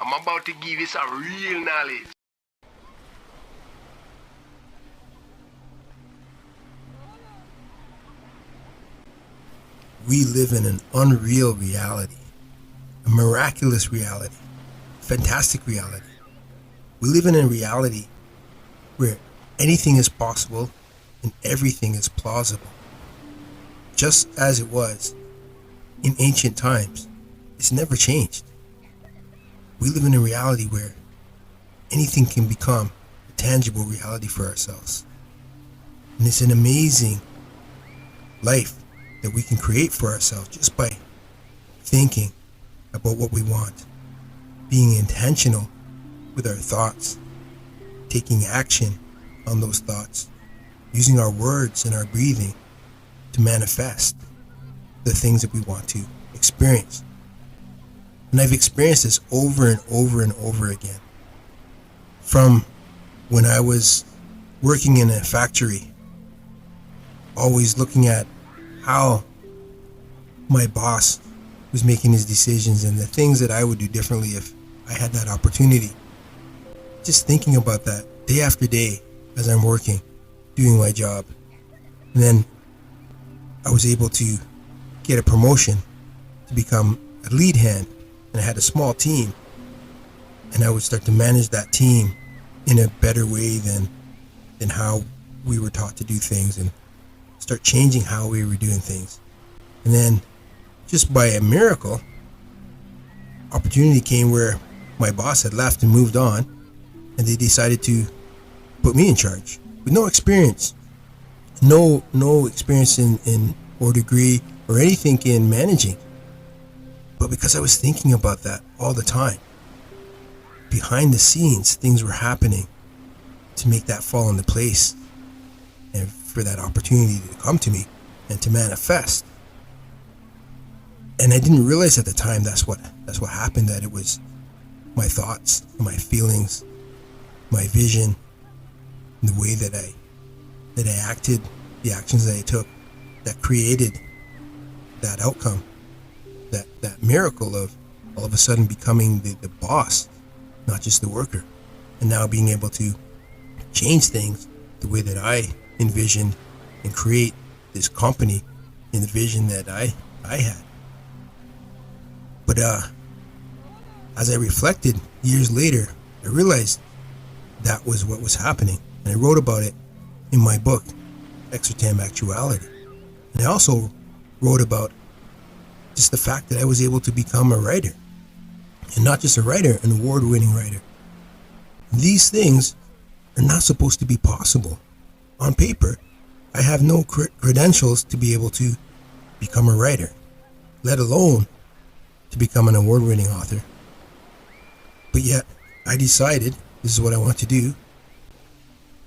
I'm about to give you some real knowledge. We live in an unreal reality, a miraculous reality, fantastic reality. We live in a reality where anything is possible and everything is plausible. Just as it was in ancient times, it's never changed. We live in a reality where anything can become a tangible reality for ourselves. And it's an amazing life that we can create for ourselves just by thinking about what we want, being intentional with our thoughts, taking action on those thoughts, using our words and our breathing to manifest the things that we want to experience. And I've experienced this over and over and over again. From when I was working in a factory, always looking at how my boss was making his decisions and the things that I would do differently if I had that opportunity. Just thinking about that day after day as I'm working, doing my job. And then I was able to get a promotion to become a lead hand, and I had a small team, and I would start to manage that team in a better way than how we were taught to do things, and start changing how we were doing things. And then just by a miracle, opportunity came where my boss had left and moved on, and they decided to put me in charge with no experience, no experience in or degree or anything in managing. But because I was thinking about that all the time, behind the scenes, things were happening to make that fall into place and for that opportunity to come to me and to manifest. And I didn't realize at the time that's what happened, that it was my thoughts, my feelings, my vision, and the way that I acted, the actions that I took, that created that outcome, that miracle of all of a sudden becoming the boss, not just the worker, and now being able to change things the way that I envisioned and create this company in the vision that I had. But as I reflected years later, I realized that was what was happening, and I wrote about it in my book, Exertam Actuality. And I also wrote about just the fact that I was able to become a writer, and not just a writer, an award-winning writer. These things are not supposed to be possible. On paper, I have no credentials to be able to become a writer, let alone to become an award-winning author. But yet, I decided this is what I want to do.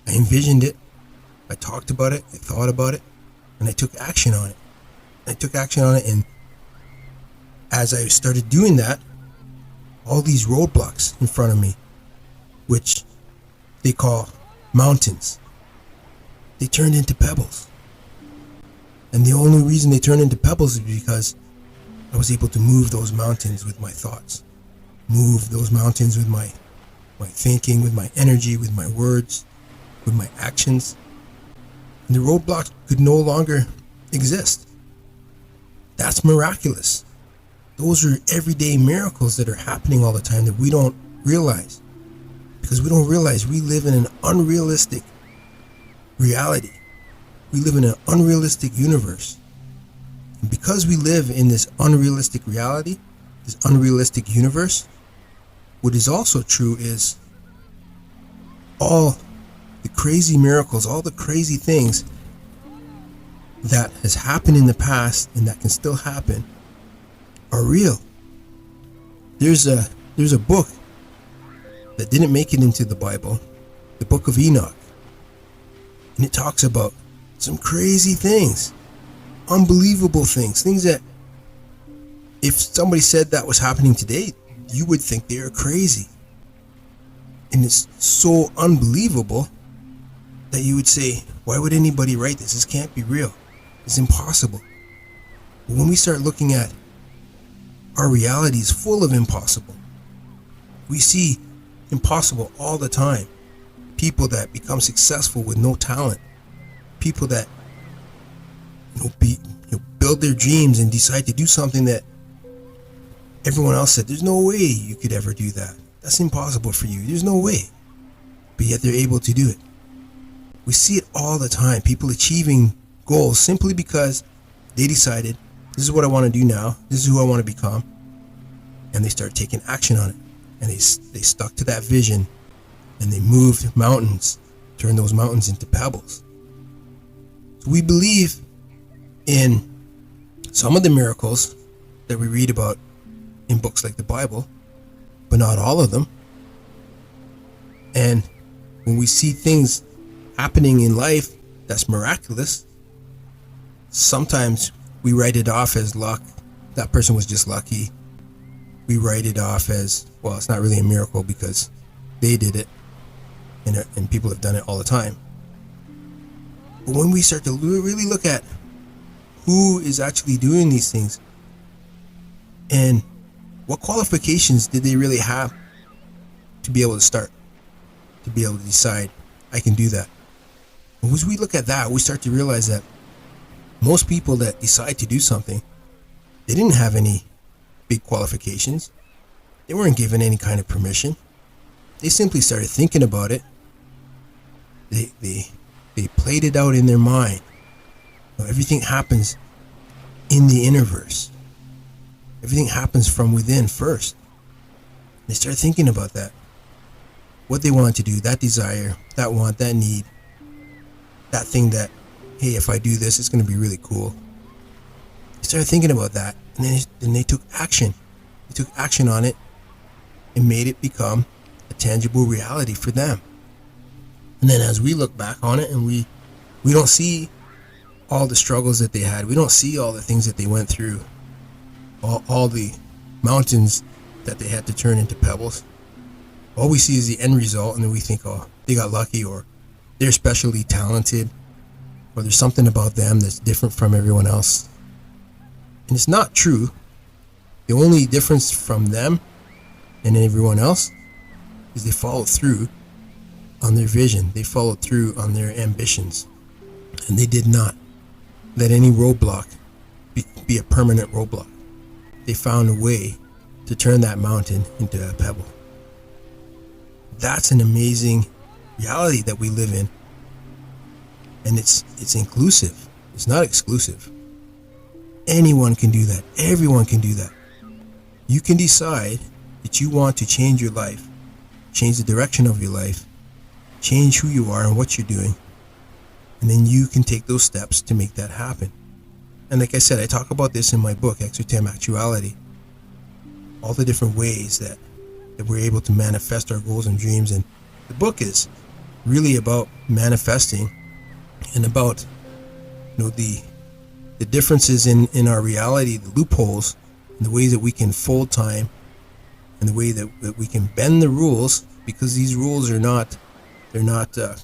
I envisioned it, I talked about it, I thought about it, and I took action on it. And as I started doing that, all these roadblocks in front of me, which they call mountains, they turned into pebbles. And the only reason they turned into pebbles is because I was able to move those mountains with my thoughts, move those mountains with my thinking, with my energy, with my words, with my actions. And the roadblocks could no longer exist. That's miraculous. Those are everyday miracles that are happening all the time that we don't realize. Because we don't realize we live in an unrealistic reality. We live in an unrealistic universe. And because we live in this unrealistic reality, this unrealistic universe, what is also true is all the crazy miracles, all the crazy things that has happened in the past and that can still happen are real. There's a book that didn't make it into the Bible, the book of Enoch. And it talks about some crazy things, unbelievable things that if somebody said that was happening today, you would think they are crazy. And it's so unbelievable that you would say, why would anybody write this? This can't be real. It's impossible. But when we start looking at our reality is full of impossible, We see impossible all the time. People that become successful with no talent. People that build their dreams and decide to do something that everyone else said, there's no way you could ever do that. That's impossible for you. There's no way. But yet they're able to do it. We see it all the time. People achieving goals simply because they decided, this is what I want to do now. This is who I want to become. And they start taking action on it. And they stuck to that vision. And they moved mountains, turned those mountains into pebbles. So we believe in some of the miracles that we read about in books like the Bible, but not all of them. And when we see things happening in life that's miraculous, sometimes we write it off as luck. That person was just lucky. We write it off as, well, it's not really a miracle because they did it, and people have done it all the time. But when we start to really look at who is actually doing these things and what qualifications did they really have to be able to start, to be able to decide, I can do that. And as we look at that, we start to realize that most people that decide to do something, they didn't have any big qualifications. They weren't given any kind of permission. They simply started thinking about it. They played it out in their mind. Everything happens in the universe. Everything happens from within first. They start thinking about that. What they want to do, that desire, that want, that need, that thing that, hey, if I do this, it's going to be really cool. They started thinking about that, and then they took action. They took action on it and made it become a tangible reality for them. And then as we look back on it, and we don't see all the struggles that they had. We don't see all the things that they went through. All the mountains that they had to turn into pebbles. All we see is the end result, and then we think, oh, they got lucky, or they're especially talented, or there's something about them that's different from everyone else. And it's not true. The only difference from them and everyone else is they followed through on their vision. They followed through on their ambitions. And they did not let any roadblock be a permanent roadblock. They found a way to turn that mountain into a pebble. That's an amazing reality that we live in. And it's inclusive. It's not exclusive. Anyone can do that. Everyone can do that. You can decide that you want to change your life, change the direction of your life, change who you are and what you're doing. And then you can take those steps to make that happen. And like I said, I talk about this in my book, Exertem Actuality. All the different ways that we're able to manifest our goals and dreams. And the book is really about manifesting and about the differences in our reality, the loopholes, and the ways that we can fold time, and the way that we can bend the rules, because these rules are not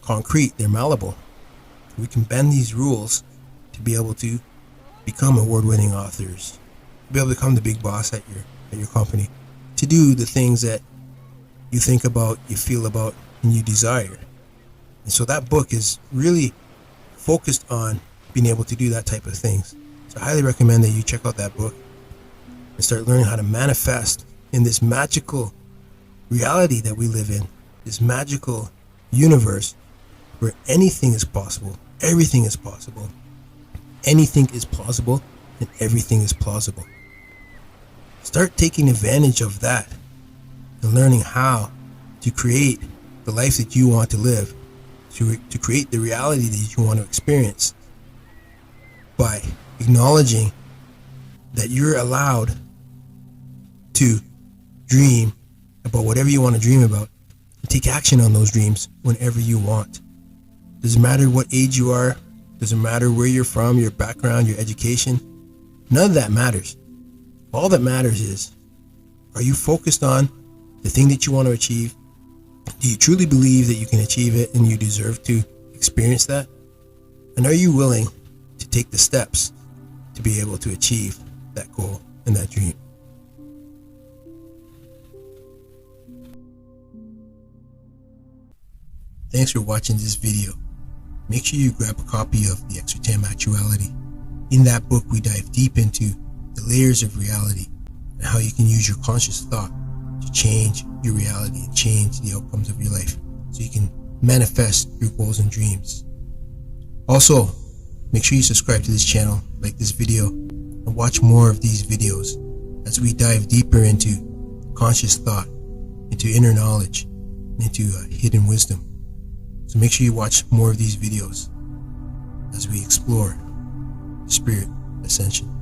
concrete, they're malleable. We can bend these rules to be able to become award-winning authors, to be able to become the big boss at your company, to do the things that you think about, you feel about, and you desire. And so that book is really focused on being able to do that type of things. So I highly recommend that you check out that book and start learning how to manifest in this magical reality that we live in, this magical universe where anything is possible, everything is possible, anything is plausible, and everything is plausible. Start taking advantage of that and learning how to create the life that you want to live, to create the reality that you want to experience, by acknowledging that you're allowed to dream about whatever you want to dream about and take action on those dreams whenever you want. Doesn't matter what age you are, doesn't matter where you're from, your background, your education, none of that matters. All that matters is, are you focused on the thing that you want to achieve? Do you truly believe that you can achieve it and you deserve to experience that? And are you willing to take the steps to be able to achieve that goal and that dream? Thanks for watching this video. Make sure you grab a copy of The Extra-Time Actuality. In that book, we dive deep into the layers of reality and how you can use your conscious thought to change your reality and change the outcomes of your life so you can manifest your goals and dreams. Also, make sure you subscribe to this channel, like this video, and watch more of these videos as we dive deeper into conscious thought, into inner knowledge, and into hidden wisdom. So make sure you watch more of these videos as we explore spirit ascension.